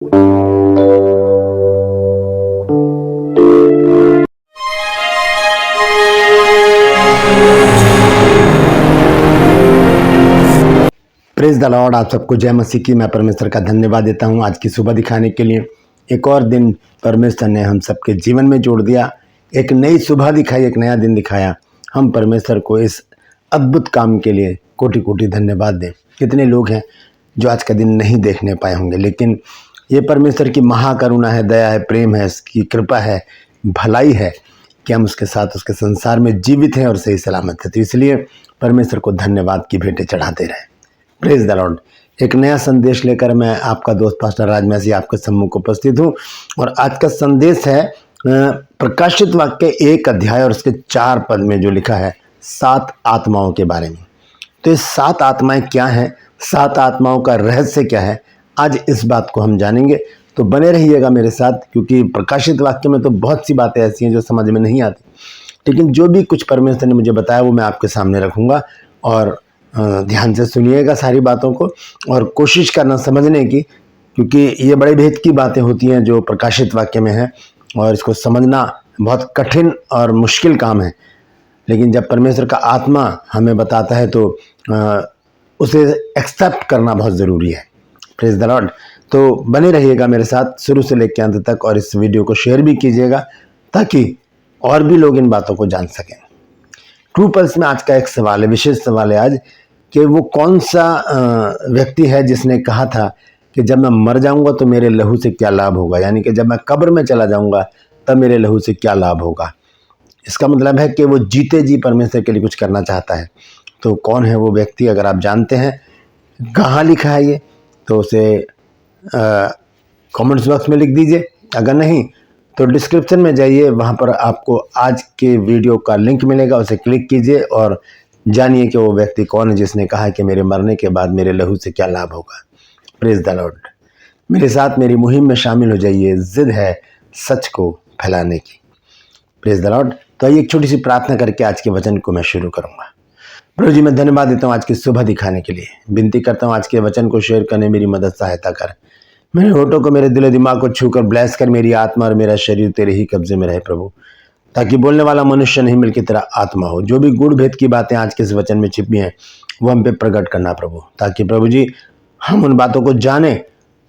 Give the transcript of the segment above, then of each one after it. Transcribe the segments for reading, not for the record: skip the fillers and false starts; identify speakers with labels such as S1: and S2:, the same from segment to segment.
S1: Praise the Lord. आप सबको जय मसीह की। मैं परमेश्वर का धन्यवाद देता हूं आज की सुबह दिखाने के लिए। एक और दिन परमेश्वर ने हम सबके जीवन में जोड़ दिया, एक नई सुबह दिखाई, एक नया दिन दिखाया। हम परमेश्वर को इस अद्भुत काम के लिए कोटि कोटि धन्यवाद दें। कितने लोग हैं जो आज का दिन नहीं देखने पाए होंगे, लेकिन ये परमेश्वर की महाकरुणा है, दया है, प्रेम है, उसकी कृपा है, भलाई है कि हम उसके साथ उसके संसार में जीवित हैं और सही सलामत है। तो इसलिए परमेश्वर को धन्यवाद की भेंटें चढ़ाते रहें। Praise the Lord. एक नया संदेश लेकर मैं आपका दोस्त पास्टर राज मसीह आपके सम्मुख उपस्थित हूँ और आज का संदेश है प्रकाशित वाक्य 1 अध्याय और उसके 4 पद में जो लिखा है 7 आत्माओं के बारे में। तो ये 7 आत्माएं क्या हैं, 7 आत्माओं का रहस्य क्या है, आज इस बात को हम जानेंगे। तो बने रहिएगा मेरे साथ, क्योंकि प्रकाशित वाक्य में तो बहुत सी बातें ऐसी हैं जो समझ में नहीं आती, लेकिन जो भी कुछ परमेश्वर ने मुझे बताया वो मैं आपके सामने रखूँगा और ध्यान से सुनिएगा सारी बातों को और कोशिश करना समझने की, क्योंकि ये बड़े भेद की बातें होती हैं जो प्रकाशित वाक्य में है और इसको समझना बहुत कठिन और मुश्किल काम है। लेकिन जब परमेश्वर का आत्मा हमें बताता है तो उसे एक्सेप्ट करना बहुत ज़रूरी है। Praise the Lord. तो बने रहिएगा मेरे साथ शुरू से लेकर अंत तक और इस वीडियो को शेयर भी कीजिएगा ताकि और भी लोग इन बातों को जान सकें। ट्रू पल्स में आज का एक सवाल है, विशेष सवाल है आज, कि वो कौन सा व्यक्ति है जिसने कहा था कि जब मैं मर जाऊंगा तो मेरे लहू से क्या लाभ होगा, यानी कि जब मैं कब्र में चला जाऊंगा तब मेरे लहू से क्या लाभ होगा। इसका मतलब है कि वो जीते जी परमेश्वर के लिए कुछ करना चाहता है। तो कौन है वो व्यक्ति? अगर आप जानते हैं कहाँ लिखा है ये तो उसे कमेंट्स बॉक्स में लिख दीजिए। अगर नहीं तो डिस्क्रिप्शन में जाइए, वहाँ पर आपको आज के वीडियो का लिंक मिलेगा, उसे क्लिक कीजिए और जानिए कि वो व्यक्ति कौन है जिसने कहा कि मेरे मरने के बाद मेरे लहू से क्या लाभ होगा। Praise the Lord. मेरे साथ मेरी मुहिम में शामिल हो जाइए, जिद है सच को फैलाने की। Praise the Lord. तो आइए एक छोटी सी प्रार्थना करके आज के वचन को मैं शुरू करूंगा। प्रभु जी, मैं धन्यवाद देता हूँ आज की सुबह दिखाने के लिए। विनती करता हूँ आज के वचन को शेयर करने मेरी मदद सहायता कर। मेरे होठों को, मेरे दिल दिमाग को छूकर ब्लेस कर। मेरी आत्मा और मेरा शरीर तेरे ही कब्जे में रहे प्रभु, ताकि बोलने वाला मनुष्य नहीं बल्कि तेरा आत्मा हो। जो भी गूढ़ भेद की बातें आज के इस वचन में छिपी हैं वो हम पे प्रकट करना प्रभु, ताकि प्रभु जी हम उन बातों को जाने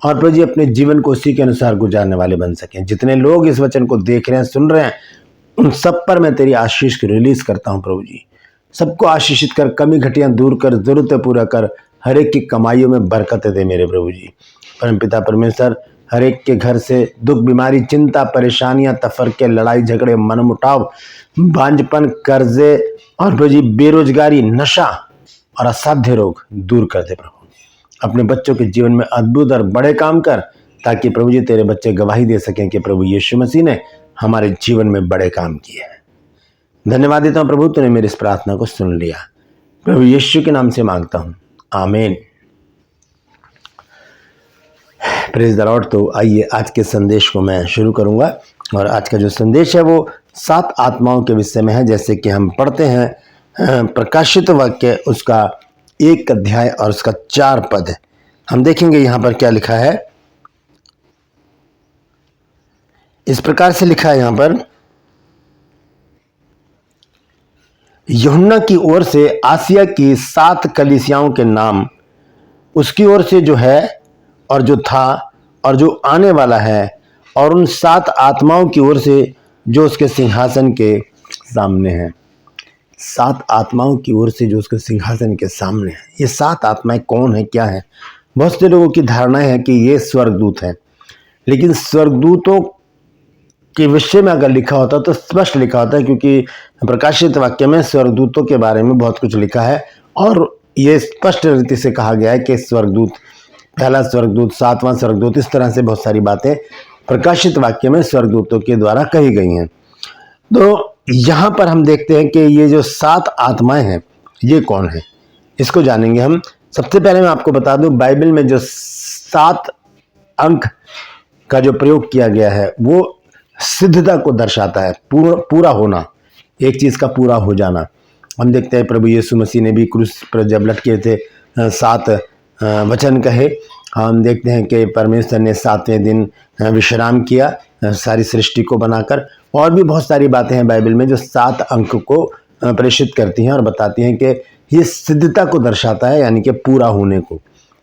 S1: और प्रभु जी अपने जीवन को उसी के अनुसार गुजारने वाले बन सकें। जितने लोग इस वचन को देख रहे हैं, सुन रहे हैं, उन सब पर मैं तेरी आशीष को रिलीज करता हूँ प्रभु जी। सबको आशीषित कर, कमी घटियाँ दूर कर, जरूरतें पूरा कर, हर एक की कमाइयों में बरकत दे मेरे प्रभु जी। परमपिता परमेश्वर, हर एक के घर से दुख, बीमारी, चिंता, परेशानियां, तफरके, लड़ाई झगड़े, मनमुटाव, बांझपन, कर्जे और प्रभु जी बेरोजगारी, नशा और असाध्य रोग दूर कर दे प्रभु। अपने बच्चों के जीवन में अद्भुत और बड़े काम कर, ताकि प्रभु जी तेरे बच्चे गवाही दे सकें कि प्रभु यीशु मसीह ने हमारे जीवन में बड़े काम किए हैं। धन्यवाद देता हूँ प्रभु, तूने मेरी इस प्रार्थना को सुन लिया। प्रभु यीशु के नाम से मांगता हूँ, आमीन। Praise the Lord. तो आइए आज के संदेश को मैं शुरू करूंगा और आज का जो संदेश है वो 7 आत्माओं के विषय में है। जैसे कि हम पढ़ते हैं प्रकाशित वाक्य उसका 1 अध्याय और उसका 4 पद है। हम देखेंगे यहाँ पर क्या लिखा है। इस प्रकार से लिखा है यहाँ पर, यूहन्ना की ओर से आसिया की 7 कलीसियाओं के नाम, उसकी ओर से जो है और जो था और जो आने वाला है, और उन 7 आत्माओं की ओर से जो उसके सिंहासन के सामने है। 7 आत्माओं की ओर से जो उसके सिंहासन के सामने है। ये 7 आत्माएं कौन है, क्या है? बहुत से लोगों की धारणा है कि ये स्वर्गदूत है, लेकिन स्वर्गदूतों के विषय में अगर लिखा होता तो स्पष्ट लिखा होता है, क्योंकि प्रकाशित वाक्य में स्वर्गदूतों के बारे में बहुत कुछ लिखा है और ये स्पष्ट रीति से कहा गया है कि स्वर्गदूत, पहला स्वर्गदूत, 7वां स्वर्गदूत, इस तरह से बहुत सारी बातें प्रकाशित वाक्य में स्वर्गदूतों के द्वारा कही गई हैं। तो यहाँ पर हम देखते हैं कि ये जो 7 आत्माएं हैं ये कौन है, इसको जानेंगे हम। सबसे पहले मैं आपको बता दूं, बाइबल में जो 7 अंक का जो प्रयोग किया गया है वो सिद्धता को दर्शाता है, पूरा होना, एक चीज का पूरा हो जाना। हम देखते हैं प्रभु यीशु मसीह ने भी क्रूस पर जब लटके थे 7 वचन कहे हम देखते हैं कि परमेश्वर ने 7वें दिन विश्राम किया सारी सृष्टि को बनाकर। और भी बहुत सारी बातें हैं बाइबल में जो 7 अंक को प्रेषित करती हैं और बताती हैं कि ये सिद्धता को दर्शाता है, यानी कि पूरा होने को,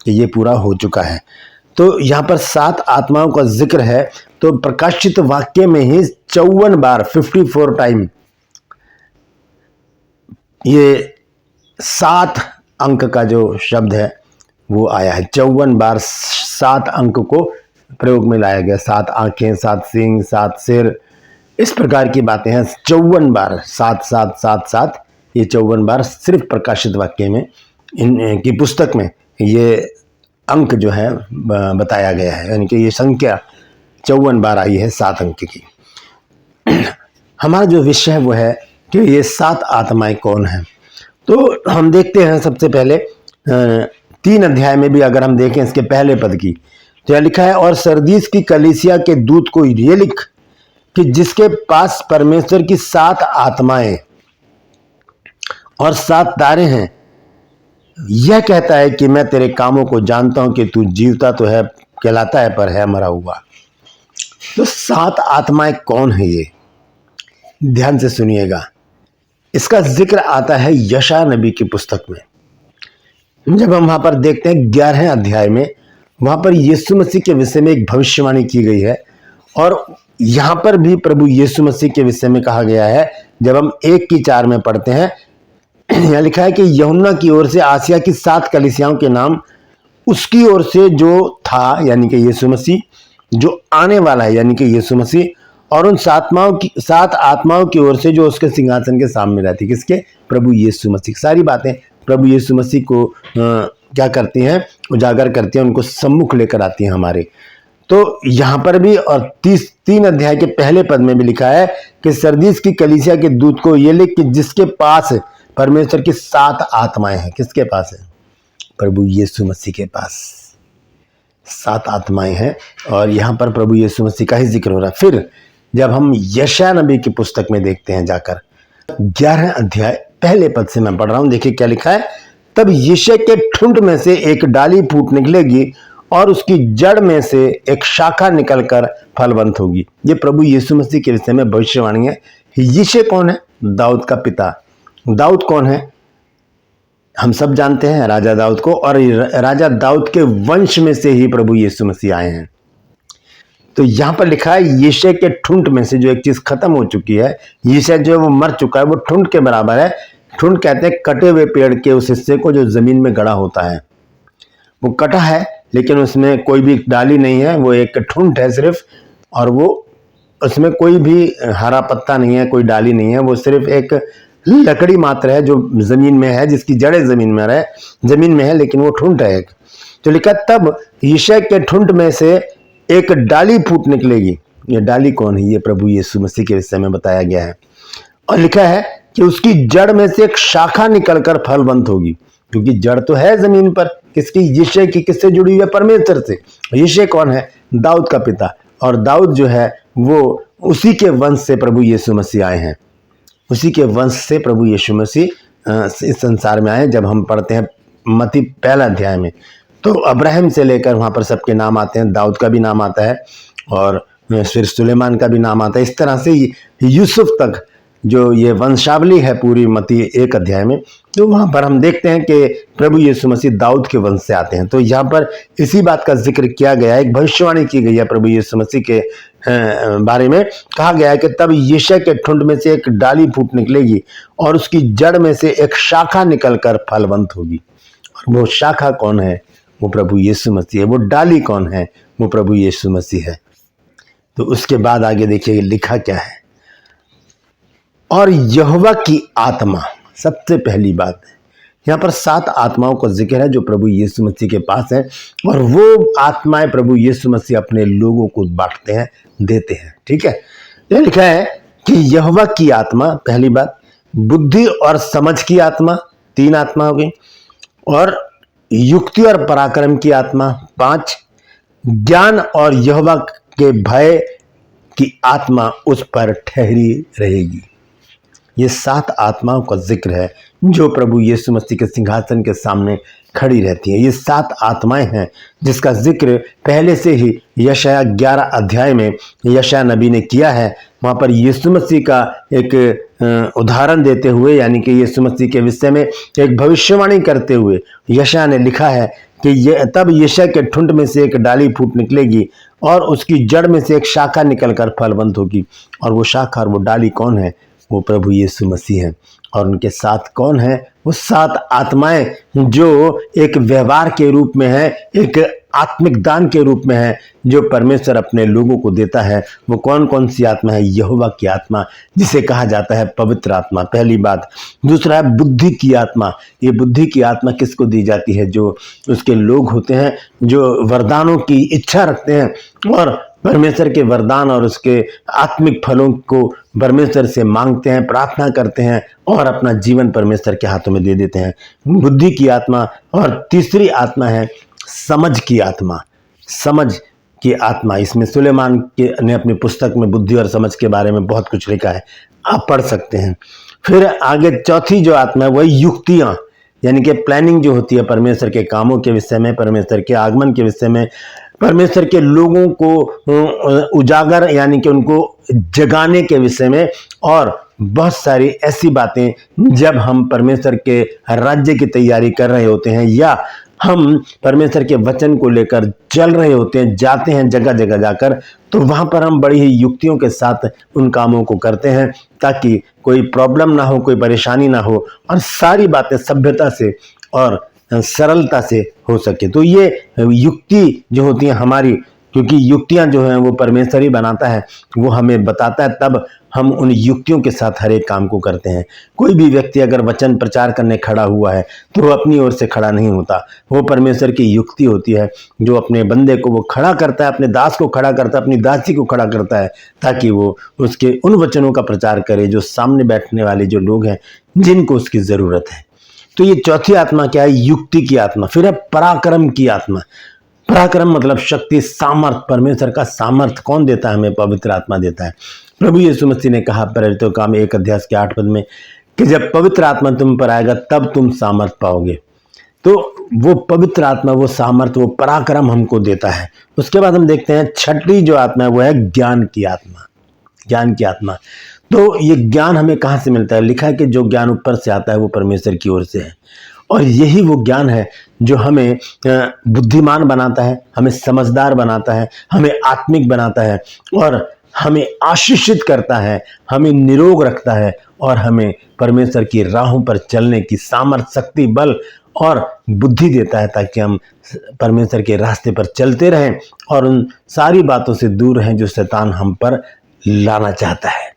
S1: कि ये पूरा हो चुका है। तो यहाँ पर 7 आत्माओं का जिक्र है। तो प्रकाशित वाक्य में ही 54 बार 54 टाइम ये 7 अंक का जो शब्द है वो आया है। 54 बार 7 अंक को प्रयोग में लाया गया। 7 आंखें, 7 सींग, 7 सिर, इस प्रकार की बातें हैं। 54 बार 7 7 7 7 ये 54 बार सिर्फ प्रकाशित वाक्य में की पुस्तक में ये अंक जो है बताया गया है, यानी कि ये संख्या 54 बार आई है 7 अंक की। हमारा जो विषय है वो है कि ये 7 आत्माएं कौन हैं। तो हम देखते हैं सबसे पहले 3 अध्याय में भी अगर हम देखें इसके पहले पद की, तो यह लिखा है, और सरदीस की कलीसिया के दूत को ये लिख कि जिसके पास परमेश्वर की 7 आत्माएं और 7 तारे हैं, यह कहता है कि मैं तेरे कामों को जानता हूं कि तू जीवता तो है, कहलाता है, पर है मरा हुआ। तो 7 आत्माएं कौन है ये, ध्यान से सुनिएगा। इसका जिक्र आता है यशायाह नबी की पुस्तक में। जब हम वहां पर देखते हैं 11वें अध्याय में, वहां पर यीशु मसीह के विषय में एक भविष्यवाणी की गई है, और यहां पर भी प्रभु यीशु मसीह के विषय में कहा गया है। जब हम 1:4 में पढ़ते हैं, यह लिखा है कि यूहन्ना की ओर से आसिया की 7 कलीसियाओं के नाम, उसकी ओर से जो था यानी कि यीशु मसीह, जो आने वाला है यानी कि यीशु मसीह, और उन 7 आत्माओं की ओर से जो उसके सिंहासन के सामने रहती। किसके? प्रभु यीशु मसीह। सारी बातें प्रभु यीशु मसीह को क्या करती हैं? उजागर करती हैं, उनको सम्मुख लेकर आती हैं हमारे। तो यहां पर भी और 3 अध्याय के पहले पद में भी लिखा है कि सरदीस की कलीसिया के दूत को ये लिख कि जिसके पास परमेश्वर की 7 आत्माएं हैं। किसके पास है? प्रभु यीशु मसीह के पास 7 आत्माएं हैं, और यहां पर प्रभु यीशु मसीह का ही जिक्र हो रहा है। फिर जब हम यशायाह नबी की पुस्तक में देखते हैं जाकर, 11 अध्याय पहले पद से मैं पढ़ रहा हूं, देखिए क्या लिखा है। तब यिशै के ठुंड में से एक डाली फूट निकलेगी और उसकी जड़ में से एक शाखा निकलकर फलवंत होगी। ये प्रभु यीशु मसीह के विषय में भविष्यवाणी है। यिशै कौन है? दाऊद का पिता। दाऊद कौन है? हम सब जानते हैं, राजा दाऊद को, और राजा दाऊद के वंश में से ही प्रभु यीशु मसीह आए हैं। तो यहां पर लिखा है यिशै के ठुंड में से जो एक चीज खत्म हो चुकी है, यिशै जो है वो मर चुका है, वो ठुंड के बराबर है। ठुंड कहते हैं कटे हुए पेड़ के उस हिस्से को जो जमीन में गड़ा होता है। वो कटा है लेकिन उसमें कोई भी डाली नहीं है, वो एक ठुंड है सिर्फ, और वो उसमें कोई भी हरा पत्ता नहीं है, कोई डाली नहीं है, वो सिर्फ एक लकड़ी मात्र है जो जमीन में है, जिसकी जड़ें जमीन में है, लेकिन वो ठुंड है एक। तो लिखा तब यिशै के ठुंड में से एक डाली फूट निकलेगी। ये डाली कौन है? ये प्रभु यीशु मसीह के विषय में बताया गया है। और लिखा है कि उसकी जड़ में से एक शाखा निकलकर फलवंत होगी, क्योंकि जड़ तो है जमीन पर। किसकी? यिशै की। किससे जुड़ी हुई है? परमेश्वर से। यिशै कौन है? दाऊद का पिता। और दाऊद जो है वो उसी के वंश से प्रभु यीशु मसीह आए हैं। उसी के वंश से प्रभु यीशु मसीह इस संसार में आए। जब हम पढ़ते हैं मत्ती 1 अध्याय में, तो अब्राहम से लेकर वहां पर सबके नाम आते हैं। दाऊद का भी नाम आता है और फिर सुलेमान का भी नाम आता है। इस तरह से यूसुफ तक जो ये वंशावली है पूरी मत्ती 1 अध्याय में, तो वहां पर हम देखते हैं कि प्रभु यीशु मसीह दाऊद के वंश से आते हैं। तो यहाँ पर इसी बात का जिक्र किया गया है, एक भविष्यवाणी की गई है प्रभु यीशु मसीह के बारे में। कहा गया है कि तब यिशै के ठुंड में से एक डाली फूट निकलेगी और उसकी जड़ में से एक शाखा निकलकर फलवंत होगी। और वो शाखा कौन है? वो प्रभु यीशु मसीह है। वो डाली कौन है? वो प्रभु यीशु मसीह है। तो उसके बाद आगे देखिए लिखा क्या है। और यहोवा की आत्मा, सबसे पहली बात है यहाँ पर 7 आत्माओं का जिक्र है जो प्रभु यीशु मसीह के पास है, और वो आत्माएं प्रभु यीशु मसीह अपने लोगों को बांटते हैं, देते हैं। ठीक है, यह लिखा है कि यहोवा की आत्मा, पहली बात, बुद्धि और समझ की आत्मा, 3 आत्मा हो गई, और युक्ति और पराक्रम की आत्मा, 5, ज्ञान और यहोवा के भय की आत्मा उस पर ठहरी रहेगी। ये 7 आत्माओं का जिक्र है जो प्रभु यीशु मसीह के सिंहासन के सामने खड़ी रहती हैं। ये 7 आत्माएं हैं जिसका जिक्र पहले से ही यशाया 11 अध्याय में यशाया नबी ने किया है। वहाँ पर यीशु मसीह का एक उदाहरण देते हुए, यानी कि यीशु मसीह के विषय में एक भविष्यवाणी करते हुए यशाया ने लिखा है कि तब यशाया के ठुंड में से एक डाली फूट निकलेगी और उसकी जड़ में से एक शाखा निकलकर फलवंत होगी। और वो शाखा और वो डाली कौन है? वो प्रभु यीशु मसीह हैं। और उनके साथ कौन है? वो 7 आत्माएं जो एक व्यवहार के रूप में है, एक आत्मिक दान के रूप में है, जो परमेश्वर अपने लोगों को देता है। वो कौन कौन सी आत्मा है? यहोवा की आत्मा, जिसे कहा जाता है पवित्र आत्मा, पहली बात। दूसरा है बुद्धि की आत्मा। ये बुद्धि की आत्मा किसको दी जाती है? जो उसके लोग होते हैं जो वरदानों की इच्छा रखते हैं और परमेश्वर के वरदान और उसके आत्मिक फलों को परमेश्वर से मांगते हैं, प्रार्थना करते हैं और अपना जीवन परमेश्वर के हाथों में दे देते हैं। बुद्धि की आत्मा। और तीसरी आत्मा है समझ की आत्मा। समझ की आत्मा, इसमें सुलेमान ने अपनी पुस्तक में बुद्धि और समझ के बारे में बहुत कुछ लिखा है, आप पढ़ सकते हैं। फिर आगे चौथी जो आत्मा है वही युक्तियां, यानी कि प्लानिंग जो होती है परमेश्वर के कामों के विषय में, परमेश्वर के आगमन के विषय में, परमेश्वर के लोगों को उजागर यानी कि उनको जगाने के विषय में, और बहुत सारी ऐसी बातें जब हम परमेश्वर के राज्य की तैयारी कर रहे होते हैं या हम परमेश्वर के वचन को लेकर चल रहे होते हैं, जाते हैं जगह जगह जाकर, तो वहां पर हम बड़ी ही युक्तियों के साथ उन कामों को करते हैं ताकि कोई प्रॉब्लम ना हो, कोई परेशानी ना हो और सारी बातें सभ्यता से और सरलता से हो सके। तो ये युक्ति जो होती है हमारी, क्योंकि युक्तियां जो हैं वो परमेश्वर ही बनाता है, वो हमें बताता है, तब हम उन युक्तियों के साथ हर एक काम को करते हैं। कोई भी व्यक्ति अगर वचन प्रचार करने खड़ा हुआ है तो वो अपनी ओर से खड़ा नहीं होता, वो परमेश्वर की युक्ति होती है जो अपने बंदे को वो खड़ा करता है, अपने दास को खड़ा करता है, अपनी दासी को खड़ा करता है, ताकि वो उसके उन वचनों का प्रचार करे जो सामने बैठने वाले जो लोग हैं जिनको उसकी जरूरत है। तो ये चौथी आत्मा क्या है? युक्ति की आत्मा। फिर है पराक्रम की आत्मा। पराक्रम मतलब शक्ति, सामर्थ। परमेश्वर का सामर्थ कौन देता है? हमें पवित्र आत्मा देता है। प्रभु यीशु मसीह ने कहा प्रेरितों काम 1 अध्याय के 8 पद में कि जब पवित्र आत्मा तुम पर आएगा तब तुम सामर्थ पाओगे। तो वो पवित्र आत्मा, वो सामर्थ, वो पराक्रम हमको देता है। उसके बाद हम देखते हैं छठी जो आत्मा है वो है ज्ञान की आत्मा। ज्ञान की आत्मा, तो ये ज्ञान हमें कहाँ से मिलता है? लिखा है कि जो ज्ञान ऊपर से आता है वो परमेश्वर की ओर से है, और यही वो ज्ञान है जो हमें बुद्धिमान बनाता है, हमें समझदार बनाता है, हमें आत्मिक बनाता है और हमें आशीषित करता है, हमें निरोग रखता है और हमें परमेश्वर की राहों पर चलने की सामर्थ, शक्ति, बल और बुद्धि देता है, ताकि हम परमेश्वर के रास्ते पर चलते रहें और उन सारी बातों से दूर रहें जो शैतान हम पर लाना चाहता है।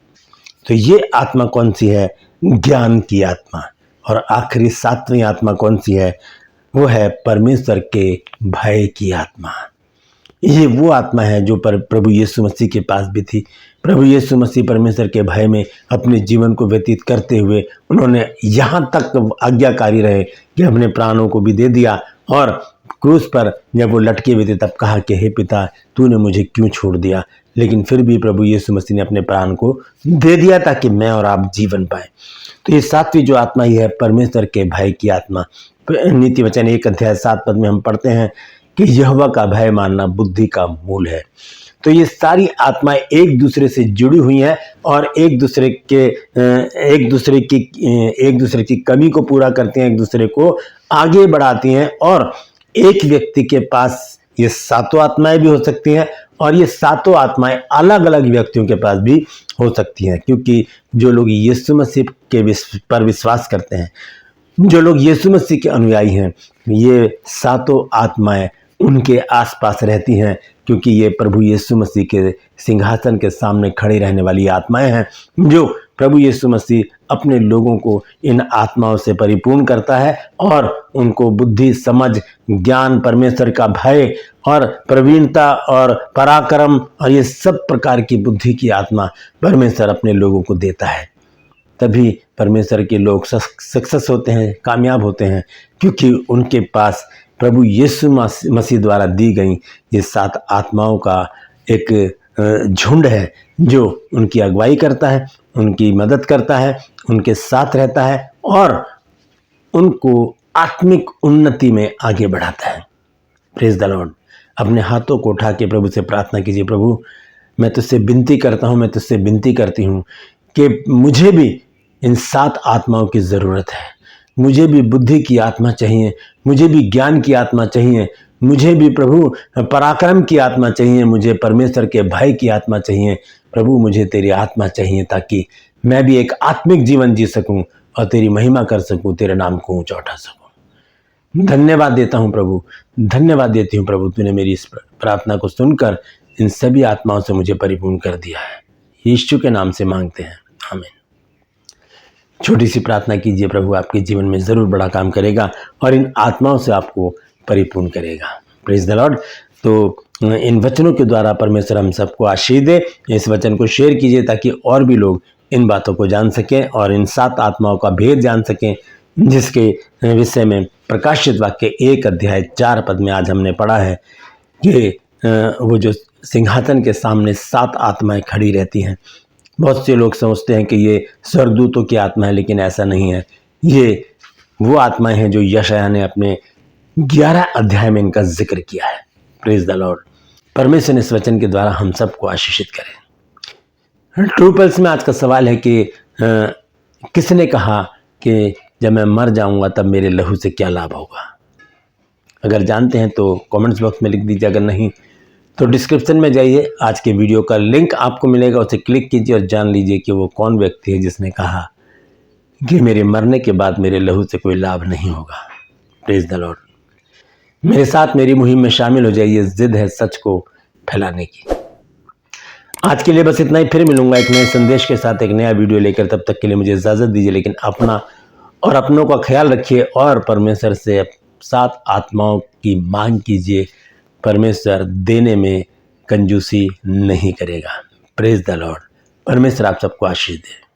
S1: तो ये आत्मा कौन सी है? ज्ञान की आत्मा। और आखिरी 7वीं आत्मा कौन सी है? वो है परमेश्वर के भय की आत्मा। ये वो आत्मा है जो प्रभु यीशु मसीह के पास भी थी। प्रभु यीशु मसीह परमेश्वर के भय में अपने जीवन को व्यतीत करते हुए उन्होंने यहाँ तक आज्ञाकारी रहे कि अपने प्राणों को भी दे दिया, और क्रूस पर जब वो लटके हुए थे तब कहा कि हे पिता, तूने मुझे क्यों छोड़ दिया? लेकिन फिर भी प्रभु यीशु मसीह ने अपने प्राण को दे दिया ताकि मैं और आप जीवन पाए। तो ये 7वीं जो आत्मा ही है परमेश्वर के भय की आत्मा। नीति वचन 1 अध्याय 7 पद में हम पढ़ते हैं कि यहोवा का भय मानना बुद्धि का मूल है। तो ये सारी आत्माएं एक दूसरे से जुड़ी हुई हैं और एक दूसरे की कमी को पूरा करती हैं, एक दूसरे को आगे बढ़ाती हैं। और एक व्यक्ति के पास ये 7 आत्माएं भी हो सकती हैं और ये 7 आत्माएं अलग अलग व्यक्तियों के पास भी हो सकती हैं, क्योंकि जो लोग यीशु मसीह के पर विश्वास करते हैं, जो लोग यीशु मसीह के अनुयायी हैं, ये 7 आत्माएं उनके आसपास रहती हैं, क्योंकि ये प्रभु यीशु मसीह के सिंहासन के सामने खड़ी रहने वाली आत्माएं हैं, जो प्रभु यीशु मसीह अपने लोगों को इन आत्माओं से परिपूर्ण करता है और उनको बुद्धि, समझ, ज्ञान, परमेश्वर का भय और प्रवीणता और पराक्रम और ये सब प्रकार की बुद्धि की आत्मा परमेश्वर अपने लोगों को देता है। तभी परमेश्वर के लोग सक्सेस होते हैं, कामयाब होते हैं, क्योंकि उनके पास प्रभु यीशु मसीह द्वारा दी गई ये 7 आत्माओं का एक झुंड है जो उनकी अगुवाई करता है, उनकी मदद करता है, उनके साथ रहता है और उनको आत्मिक उन्नति में आगे बढ़ाता है। Praise the Lord. अपने हाथों को उठा के प्रभु से प्रार्थना कीजिए, प्रभु मैं तुझसे विनती करता हूँ, मैं तुझसे विनती करती हूँ कि मुझे भी इन 7 आत्माओं की ज़रूरत है। मुझे भी बुद्धि की आत्मा चाहिए, मुझे भी ज्ञान की आत्मा चाहिए, मुझे भी प्रभु पराक्रम की आत्मा चाहिए, मुझे परमेश्वर के भय की आत्मा चाहिए। प्रभु मुझे तेरी आत्मा चाहिए ताकि मैं भी एक आत्मिक जीवन जी सकूं और तेरी महिमा कर सकूं, तेरे नाम को ऊंचा उठा सकूं। धन्यवाद देता हूं प्रभु, धन्यवाद देती हूं प्रभु, तूने मेरी इस प्रार्थना को सुनकर इन सभी आत्माओं से मुझे परिपूर्ण कर दिया है। यीशु के नाम से मांगते हैं, आमीन। छोटी सी प्रार्थना कीजिए, प्रभु आपके जीवन में ज़रूर बड़ा काम करेगा और इन आत्माओं से आपको परिपूर्ण करेगा। Praise the Lord. तो इन वचनों के द्वारा परमेश्वर हम सबको आशीष दे। इस वचन को शेयर कीजिए ताकि और भी लोग इन बातों को जान सकें और इन 7 आत्माओं का भेद जान सकें, जिसके विषय में प्रकाशित वाक्य 1 अध्याय 4 पद में आज हमने पढ़ा है कि वो जो सिंहासन के सामने 7 आत्माएं खड़ी रहती हैं। बहुत से लोग समझते हैं कि ये स्वर्गदूतों की आत्मा है, लेकिन ऐसा नहीं है। ये वो आत्माएं हैं जो यशायाह ने अपने 11 अध्याय में इनका जिक्र किया है। Praise the Lord. परमेश्वर इस वचन के द्वारा हम सबको आशीषित करें। ट्रू पल्स में आज का सवाल है कि किसने कहा कि जब मैं मर जाऊंगा तब मेरे लहू से क्या लाभ होगा? अगर जानते हैं तो कमेंट्स बॉक्स में लिख दीजिए, अगर नहीं तो डिस्क्रिप्शन में जाइए, आज के वीडियो का लिंक आपको मिलेगा, उसे क्लिक कीजिए और जान लीजिए कि वो कौन व्यक्ति है जिसने कहा कि मेरे मरने के बाद मेरे लहू से कोई लाभ नहीं होगा। Praise the Lord. मेरे साथ मेरी मुहिम में शामिल हो जाइए, जिद है सच को फैलाने की। आज के लिए बस इतना ही, फिर मिलूंगा एक नए संदेश के साथ, एक नया वीडियो लेकर। तब तक के लिए मुझे इजाज़त दीजिए, लेकिन अपना और अपनों का ख्याल रखिए और परमेश्वर से 7 आत्माओं की मांग कीजिए। परमेश्वर देने में कंजूसी नहीं करेगा। Praise the Lord. परमेश्वर आप सबको आशीष दे।